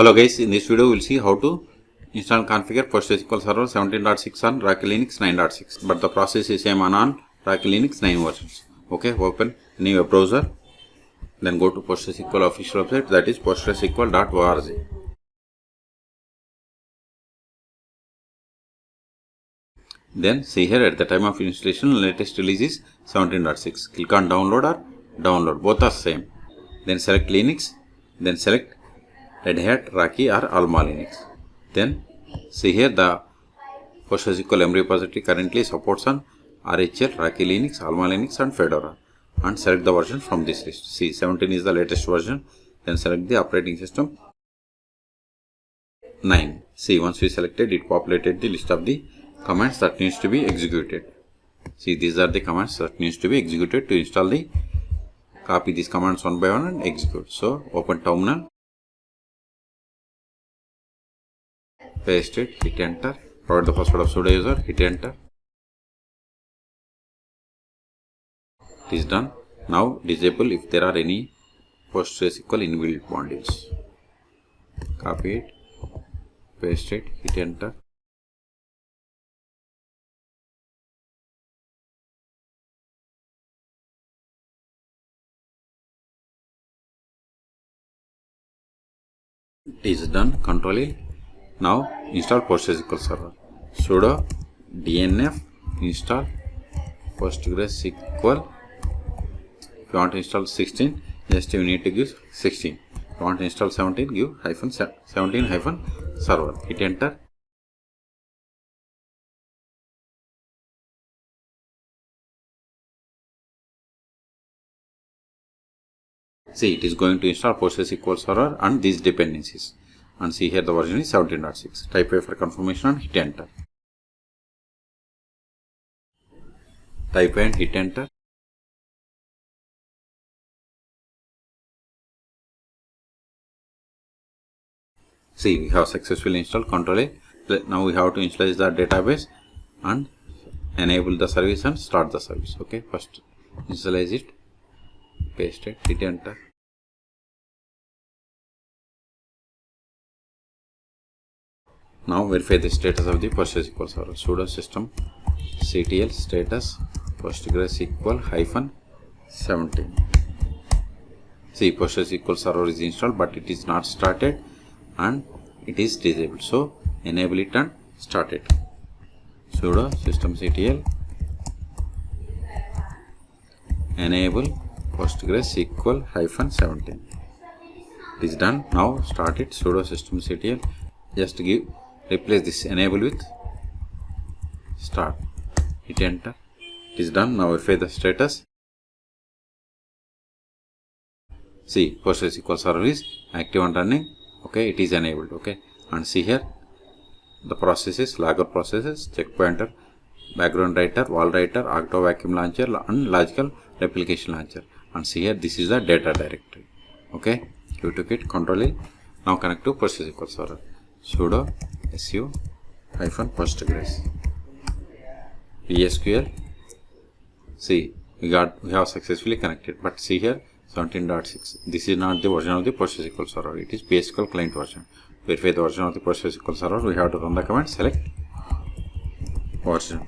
Hello guys, in this video we will see how to install and configure PostgreSQL Server 17.6 on Rocky Linux 9.6, but the process is same on Rocky Linux 9 versions. Okay, open any web browser, then go to PostgreSQL official website, that is postgresql.org. Then see here at the time of installation latest release is 17.6. Click on download or download, both are same. Then select Linux, then select Red Hat, Rocky or Alma Linux. Then see here the PostgreSQL M repository currently supports on RHL, Rocky Linux, Alma Linux and Fedora, and select the version from this list. See 17 is the latest version. Then select the operating system 9. See once we selected, it populated the list of the commands that needs to be executed. See these are the commands that needs to be executed to install the. Copy these commands one by one and execute. So open terminal, paste it, hit enter, provide the password of sudo user, hit enter. It is done. Now disable if there are any PostgreSQL inbuilt modules. Copy it, paste it, hit enter. It is done. Control A. Now install PostgreSQL Server. Sudo dnf install PostgreSQL. If you want to install 16, just you need to give 16. If you want to install 17, give -17 server. Hit enter. See, it is going to install PostgreSQL Server and these dependencies. And see here the version is 17.6. Type A for confirmation and hit enter. Type A and hit enter. See, we have successfully installed. Control A. Now we have to initialize the database and enable the service and start the service. Okay, first initialize it, paste it, hit enter. Now verify the status of the PostgreSQL Server. Sudo systemctl status PostgreSQL -17. See, PostgreSQL Server is installed, but it is not started and it is disabled. So enable it and start it. Sudo systemctl enable PostgreSQL -17. It is done. Now start it. Sudo systemctl. Just replace this enable with start. Hit enter. It is done. Now verify the status. See, PostgreSQL Server is active and running. Okay, it is enabled. Okay, and see here the processes, logger processes, checkpointer, background writer, wall writer, octo vacuum launcher and logical replication launcher. And see here this is the data directory. Okay, you took it. Control A. Now connect to PostgreSQL Server. Sudo su-postgres PSQL. See, we have successfully connected, but see here 17.6. This is not the version of the PostgreSQL Server. It is PSQL client version. Verify the version of the PostgreSQL Server. We have to run the command select version.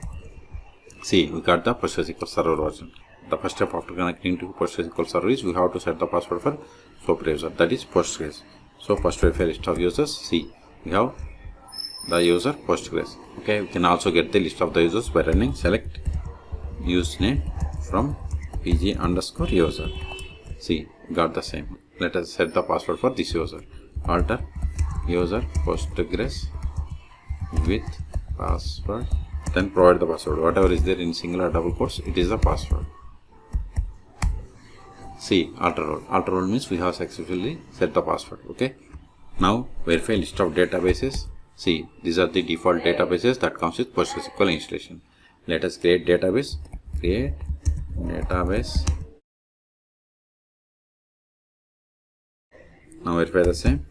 See, we got the PostgreSQL Server version. The first step after connecting to PostgreSQL Server is we have to set the password for superuser, that is Postgres. So first verify list of users. See, we have the user Postgres. Okay, we can also get the list of the users by running select username from pg_user. See, got the same. Let us set the password for this user. Alter user Postgres with password. Then provide the password. Whatever is there in single or double quotes, it is the password. See, alter role. Alter role means we have successfully set the password. Okay. Now verify list of databases. See, these are the default databases that comes with PostgreSQL installation. Let us create database. Create database. Now verify the same.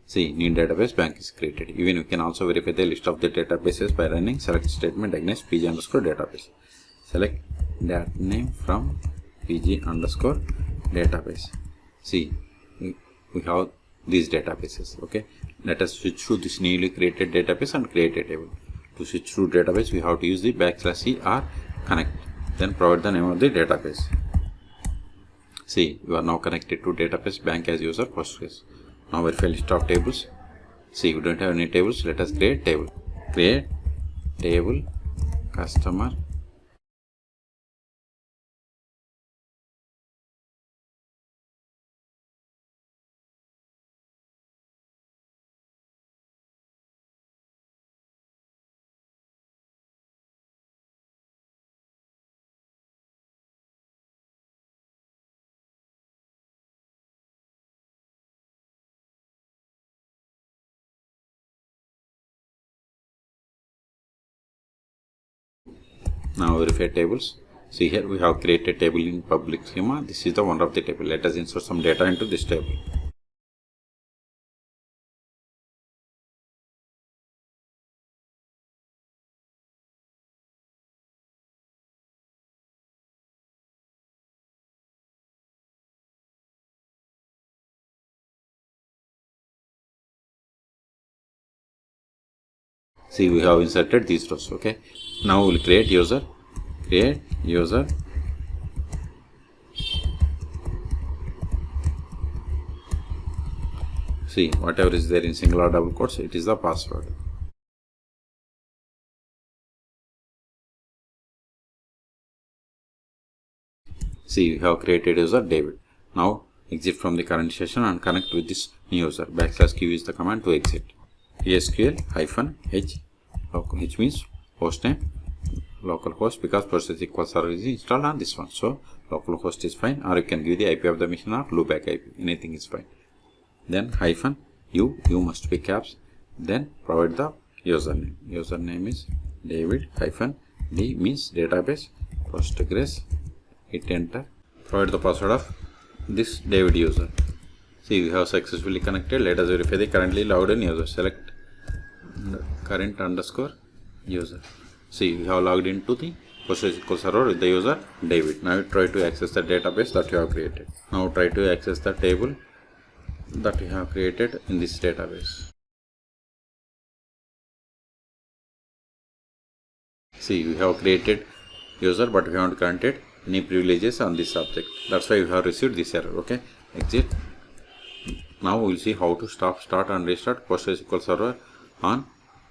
See, new database bank is created. Even we can also verify the list of the databases by running select statement against pg_database. Select that name from pg_database. See, we have these databases. Okay, let us switch to this newly created database and create a table. To switch to database, we have to use the \c or connect, then provide the name of the database. See, you are now connected to database bank as user Postgres. Now verify list of tables. See, we don't have any tables. Let us create table. Create table customer Now verify tables. See, here we have created table in public schema. This is the one of the table. Let us insert some data into this table. See, we have inserted these rows. Okay, now we will create user. Create user. See, whatever is there in single or double quotes, it is the password. See, we have created user David. Now exit from the current session and connect with this new user. \q is the command to exit. SQL-h, h means hostname, localhost, because PostgreSQL server is installed on this one. So localhost is fine, or you can give the IP of the machine or loopback IP. Anything is fine. Then -u must be caps. Then provide the username. Username is David -d means database Postgres. Hit enter. Provide the password of this David user. See, we have successfully connected. Let us verify the currently logged in user. Select current underscore user. See, we have logged into the PostgreSQL server with the user David. Now try to access the database that you have created. Now try to access the table that we have created in this database. See, we have created user, but we haven't granted any privileges on this object. That's why we have received this error. Okay, exit. Now we will see how to start and restart PostgreSQL server on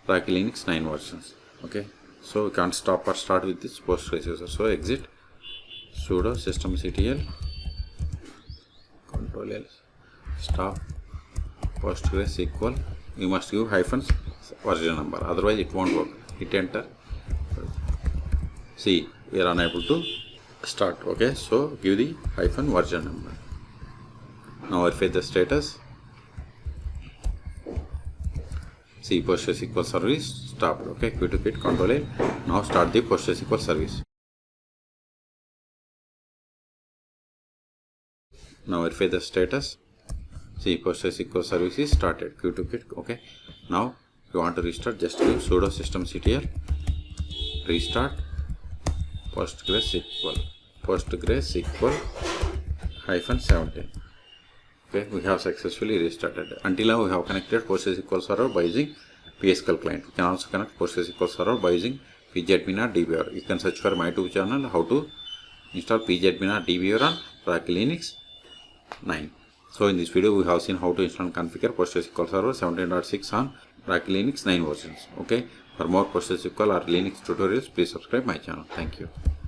Linux 9 versions. Okay, so we can't stop or start with this Postgres user. So exit, sudo systemctl Ctrl-L, stop PostgreSQL. We must give hyphens version number, otherwise it won't work. Hit enter. See, we are unable to start. Okay, so give the hyphen version number. Now verify the status. See, PostgreSQL service stopped. Okay, quit to quit, Ctrl-A. Now start the PostgreSQL service. Now verify the status. See, PostgreSQL service is started. Quit to quit. Okay, now if you want to restart, just give sudo systemctl restart PostgreSQL -17. Okay, we have successfully restarted. Until now we have connected PostgreSQL server by using PSQL client. We can also connect PostgreSQL server by using pgadmin or dbeaver. You can search for my YouTube channel how to install pgadmin or dbeaver on Linux 9. So in this video we have seen how to install and configure PostgreSQL server 17.6 on Linux 9 versions. Okay, for more PostgreSQL or Linux tutorials, please subscribe my channel. Thank you.